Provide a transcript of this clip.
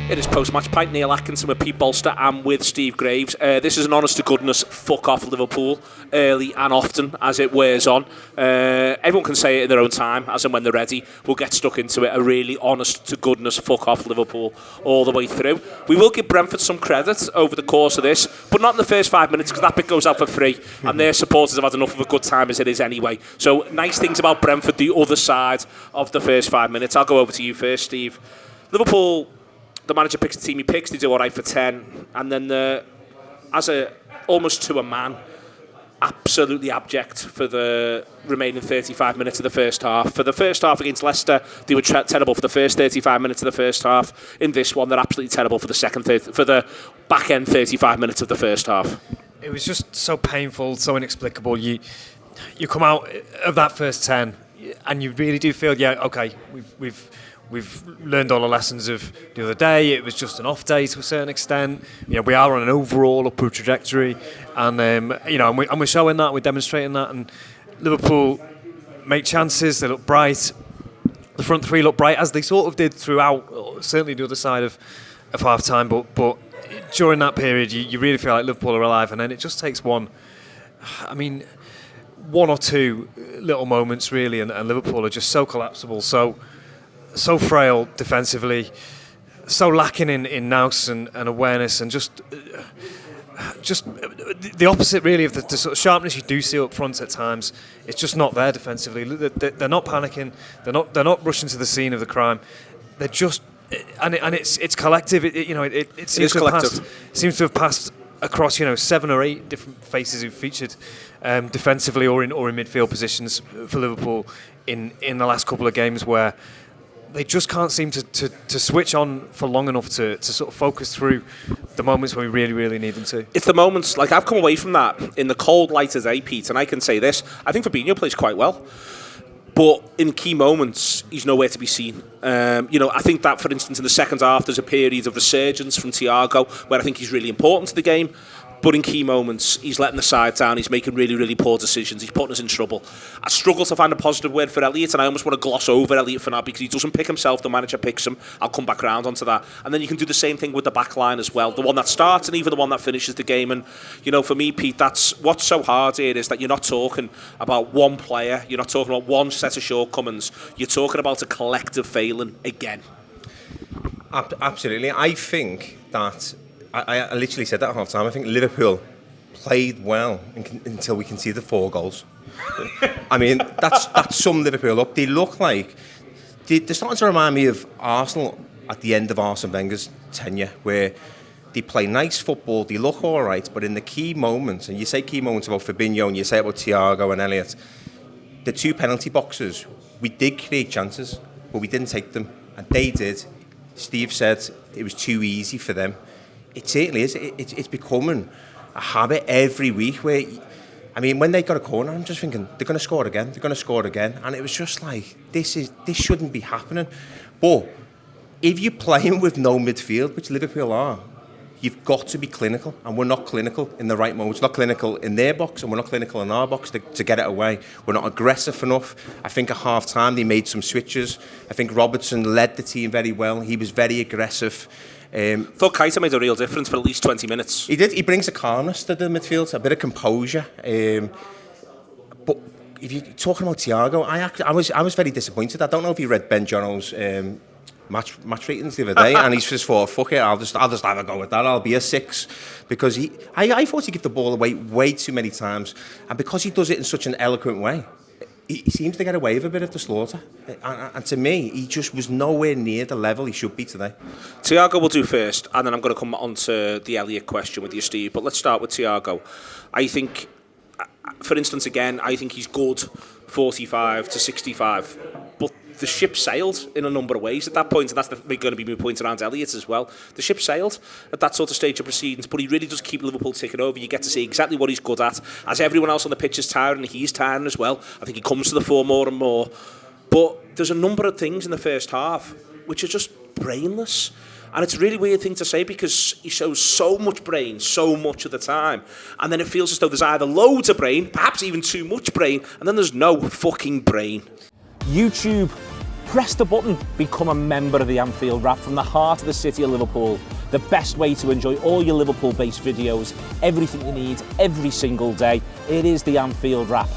It is post-match pint. Neil Atkinson with Pete Bolster and with Steve Graves. This is an honest-to-goodness fuck-off Liverpool, early and often as it wears on. Everyone can say it in their own time, as and when they're ready. We'll get stuck into it. A really honest-to-goodness fuck-off Liverpool all the way through. We will give Brentford some credit over the course of this, but not in the first 5 minutes, because that bit goes out for free, and their supporters have had enough of a good time as it is anyway. So, nice things about Brentford, the other side of the first 5 minutes. I'll go over to you first, Steve. Liverpool... The manager picks the team he picks, they do all right for 10, and then almost to a man, absolutely abject for the remaining 35 minutes of the first half. For the first half against Leicester, they were terrible for the first 35 minutes of the first half. In this one, they're absolutely terrible for the back end 35 minutes of the first half. It was just so painful, so inexplicable. You come out of that first 10, and you really do feel, okay, we've learned all the lessons of the other day. It was just an off day to a certain extent. We are on an overall upward trajectory, and and we're showing that, we're demonstrating that. And Liverpool make chances. They look bright. The front three look bright, as they sort of did throughout, certainly the other side of half time. But during that period, you really feel like Liverpool are alive, and then it just takes one or two little moments really, and Liverpool are just so collapsible, so frail defensively, so lacking in nous and awareness, and just the opposite really of the sort of sharpness you do see up front at times. It's just not there defensively. They're not panicking. They're not rushing to the scene of the crime. They're just and it's collective. It seems to have passed across 7 or 8 different faces who've featured defensively or in midfield positions for Liverpool in the last couple of games, where they just can't seem to switch on for long enough to sort of focus through the moments when we really, really need them to. It's the moments, like I've come away from that in the cold light as day, Pete, and I can say this, I think Fabinho plays quite well. But in key moments, he's nowhere to be seen. I think that, for instance, in the second half, there's a period of resurgence from Thiago, where I think he's really important to the game. But in key moments, he's letting the side down. He's making really, really poor decisions. He's putting us in trouble. I struggle to find a positive word for Elliott, and I almost want to gloss over Elliott for now, because he doesn't pick himself. The manager picks him. I'll come back round onto that. And then you can do the same thing with the back line as well. The one that starts and even the one that finishes the game. And, for me, Pete, that's what's so hard here, is that you're not talking about one player. You're not talking about one set of shortcomings. You're talking about a collective failing again. Absolutely. I think that... I literally said that at half time. I think Liverpool played well until we conceded 4 goals. I mean, that's summed Liverpool up. They look like... They're starting to remind me of Arsenal at the end of Arsene Wenger's tenure, where they play nice football, they look all right, but in the key moments, and you say key moments about Fabinho and you say about Thiago and Elliott, the 2 penalty boxes, we did create chances, but we didn't take them, and they did. Steve said it was too easy for them. It certainly is. It's becoming a habit every week where, when they got a corner, I'm just thinking, they're going to score again, and it was just like, this shouldn't be happening. But if you're playing with no midfield, which Liverpool are, you've got to be clinical, and we're not clinical in the right moments. We're not clinical in their box, and we're not clinical in our box to get it away. We're not aggressive enough. I think at half-time they made some switches. I think Robertson led the team very well. He was very aggressive. Thought Keita made a real difference for at least 20 minutes. He did. He brings a calmness to the midfield, a bit of composure. But if you're talking about Thiago, I was very disappointed. I don't know if you read Ben Jono's match ratings the other day, and he's just thought, fuck it, I'll just have a go with that. I'll be a 6, because I thought he gave the ball away way too many times, and because he does it in such an eloquent way, he seems to get away with a bit of the slaughter. And to me, he just was nowhere near the level he should be today. Thiago will do first, and then I'm going to come on to the Elliott question with you, Steve. But let's start with Thiago. I think, for instance, again, I think he's good 45 to 65. But the ship sailed in a number of ways at that point, and that's going to be my point around Elliott as well. The ship sailed at that sort of stage of proceedings, but he really does keep Liverpool ticking over. You get to see exactly what he's good at. As everyone else on the pitch is tiring, he's tiring as well. I think he comes to the fore more and more. But there's a number of things in the first half which are just brainless. And it's a really weird thing to say, because he shows so much brain so much of the time, and then it feels as though there's either loads of brain, perhaps even too much brain, and then there's no fucking brain. YouTube Press the button, become a member of the Anfield Wrap from the heart of the city of Liverpool. The best way to enjoy all your Liverpool-based videos, everything you need, every single day. It is the Anfield Wrap.